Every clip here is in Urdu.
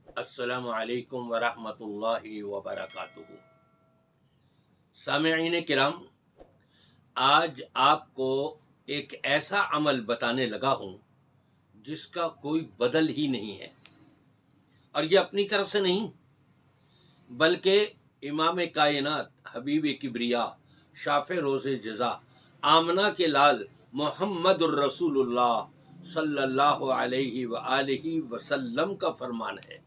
السلام علیکم ورحمۃ اللہ وبرکاتہ۔ سامعین کرام، آج آپ کو ایک ایسا عمل بتانے لگا ہوں جس کا کوئی بدل ہی نہیں ہے، اور یہ اپنی طرف سے نہیں بلکہ امام کائنات، حبیب کبریا، شافع روز جزا، آمنہ کے لال محمد الرسول اللہ صلی اللہ علیہ وآلہ وسلم کا فرمان ہے۔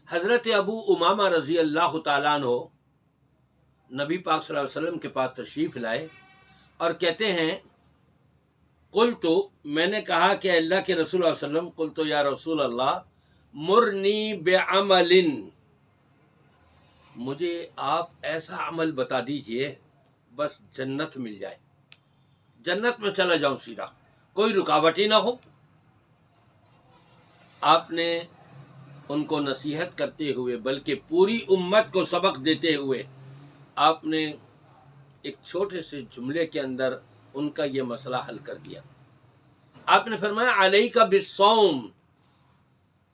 حضرت ابو امامہ رضی اللہ تعالیٰ عنہ نبی پاک صلی اللہ علیہ وسلم کے پاس تشریف لائے اور کہتے ہیں، قلت، میں نے کہا کہ اللہ کے رسول صلی اللہ علیہ وسلم، قلت یا رسول اللہ مرنی بعمل، مجھے آپ ایسا عمل بتا دیجئے بس جنت مل جائے، جنت میں چلا جاؤں سیدھا، کوئی رکاوٹ ہی نہ ہو۔ آپ نے ان کو نصیحت کرتے ہوئے بلکہ پوری امت کو سبق دیتے ہوئے آپ نے ایک چھوٹے سے جملے کے اندر ان کا یہ مسئلہ حل کر دیا۔ آپ نے فرمایا علیک بالصوم،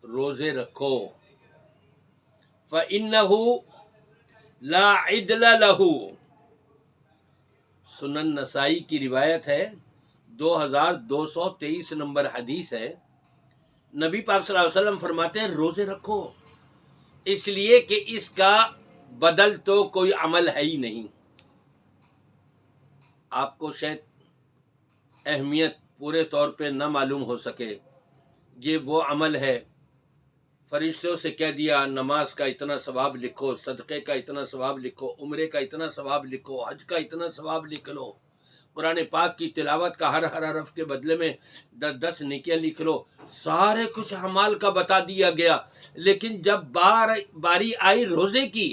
روزے رکھو، فإنہ لا عدل لہ، سنن نسائی کی روایت ہے، 2223 نمبر حدیث ہے۔ نبی پاک صلی اللہ علیہ وسلم فرماتے ہیں روزے رکھو، اس لیے کہ اس کا بدل تو کوئی عمل ہے ہی نہیں۔ آپ کو شاید اہمیت پورے طور پہ نہ معلوم ہو سکے، یہ وہ عمل ہے، فرشتوں سے کہہ دیا نماز کا اتنا ثواب لکھو، صدقے کا اتنا ثواب لکھو، عمرے کا اتنا ثواب لکھو، حج کا اتنا ثواب لکھ لو، قرآن پاک کی تلاوت کا ہر حرف کے بدلے میں 10 نیکیاں لکھ لو، سارے کچھ اعمال کا بتا دیا گیا۔ لیکن جب باری آئی روزے کی،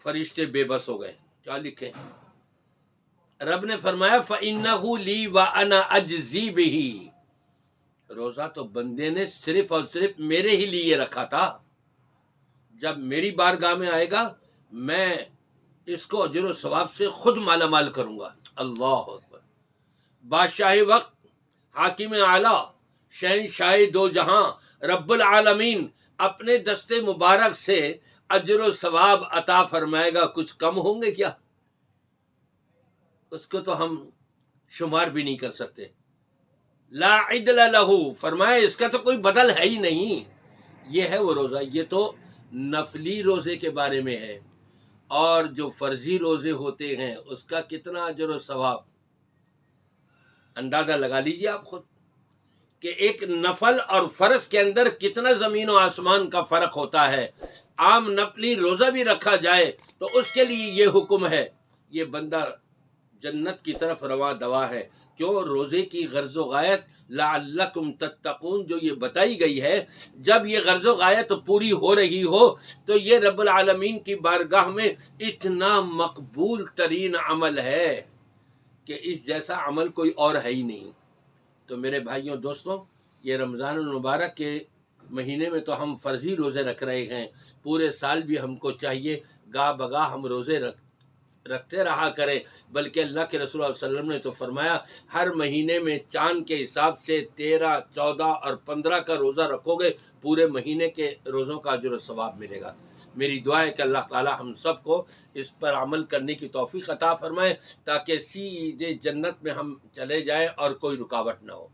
فرشتے بے بس ہو گئے، کیا لکھیں؟ رب نے فرمایا فَإِنَّهُ لِي وَأَنَا أَجْزِي بِهِ، روزہ تو بندے نے صرف اور صرف میرے ہی لیے رکھا تھا، جب میری بارگاہ میں آئے گا میں اس کو اجر و ثواب سے خود مالا مال کروں گا۔ اللہ اکبر۔ بادشاہ وقت، حاکم اعلیٰ، شہنشاہ دو جہاں، رب العالمین اپنے دست مبارک سے اجر و ثواب عطا فرمائے گا، کچھ کم ہوں گے کیا؟ اس کو تو ہم شمار بھی نہیں کر سکتے۔ لا عدل لہ، فرمایا اس کا تو کوئی بدل ہے ہی نہیں۔ یہ ہے وہ روزہ، یہ تو نفلی روزے کے بارے میں ہے، اور جو فرضی روزے ہوتے ہیں اس کا کتنا اجر و ثواب اندازہ لگا لیجیے آپ خود، کہ ایک نفل اور فرض کے اندر کتنا زمین و آسمان کا فرق ہوتا ہے۔ عام نفلی روزہ بھی رکھا جائے تو اس کے لیے یہ حکم ہے، یہ بندہ جنت کی طرف رواں دوا ہے۔ کیوں؟ روزے کی غرض و غایت لعلکم تتقون جو یہ بتائی گئی ہے، جب یہ غرض و غایت پوری ہو رہی ہو تو یہ رب العالمین کی بارگاہ میں اتنا مقبول ترین عمل ہے کہ اس جیسا عمل کوئی اور ہے ہی نہیں۔ تو میرے بھائیوں دوستوں، یہ رمضان المبارک کے مہینے میں تو ہم فرضی روزے رکھ رہے ہیں، پورے سال بھی ہم کو چاہیے گاہ بگاہ ہم روزے رکھتے رہا کریں، بلکہ اللہ کے رسول صلی اللہ علیہ وسلم نے تو فرمایا ہر مہینے میں چاند کے حساب سے 13، 14 اور 15 کا روزہ رکھو گے، پورے مہینے کے روزوں کا اجر و ثواب ملے گا۔ میری دعا ہے کہ اللہ تعالی ہم سب کو اس پر عمل کرنے کی توفیق عطا فرمائے، تاکہ سیدھے جنت میں ہم چلے جائیں اور کوئی رکاوٹ نہ ہو۔